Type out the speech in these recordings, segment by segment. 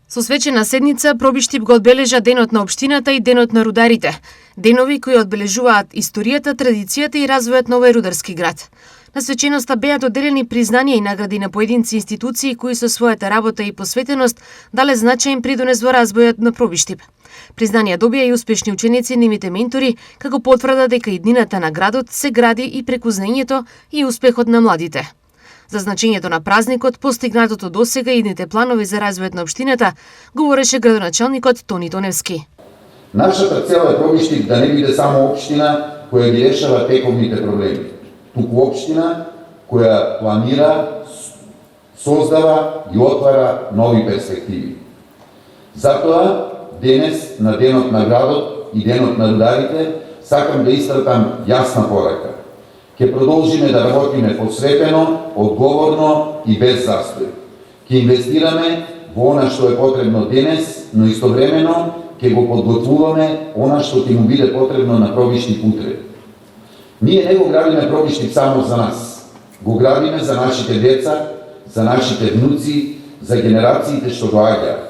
Со свечена седница Пробиштип го одбележа Денот на општината и Денот на рударите. Денови кои одбележуваат историјата, традицијата и развојот на овој рударски град. На свеченоста беа доделени признанија и награди на поединци институции кои со својата работа и посветеност дале значаен придонес во развојот на Пробиштип. Признанија добија и успешни ученици и нивните ментори, како потврда дека иднината на градот се гради и преку знаењето и успехот на младите. За значењето на празникот, постигнатото досега и идните планови за развојот на општината, говореше градоначалникот Тони Тоневски. Нашата цел е Пробиштип да не биде само општина која ги решава тековните проблеми, туку општина која планира, создава и отвара нови перспективи. Затоа, денес на Денот на градот и Денот на рударите, сакам да истркам јасна порака. Ќе продолжиме да работиме посветено, одговорно и без застој. Ќе инвестираме во она што е потребно денес, но истовремено ќе го подготвуваме она што ќе му биде потребно на Пробиштип утре. Ние не го градиме Пробиштип само за нас. Го градиме за нашите деца, за нашите внуци, за генерациите што доаѓаат.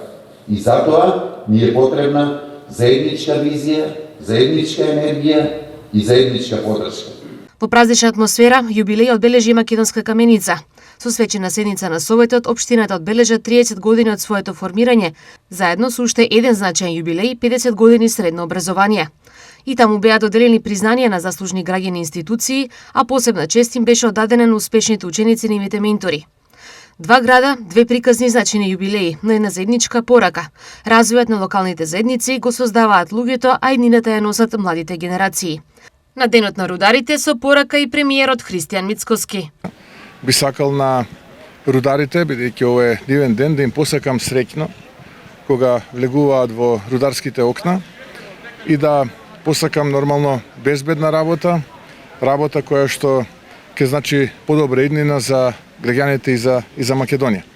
И затоа ни е потребна заедничка визија, заедничка енергија и заедничка поддршка. Во празнична атмосфера, јубилеј одбележи Македонска каменица. Со свечена седница на Советот, општината одбележа 30 години од своето формирање, заедно со уште еден значаен јубилеј, 50 години средно образование. И таму беа доделени признанија на заслужни граѓани институции, а посебна чест им беше оддадена на успешните ученици и нивните ментори. Два града, две приказни значени јубилеи, но една заедничка порака. Развојот на локалните заедници го создаваат луѓето, а иднината ја носат младите генерации. На Денот на рударите со порака и премиерот Христијан Мицкоски. Би сакал на рударите, бидејќи ова е дивен ден, да им посакам среќно кога влегуваат во рударските окна и да посакам нормално безбедна работа, работа која што ќе значи подобра иднина за граѓаните и за Македонија.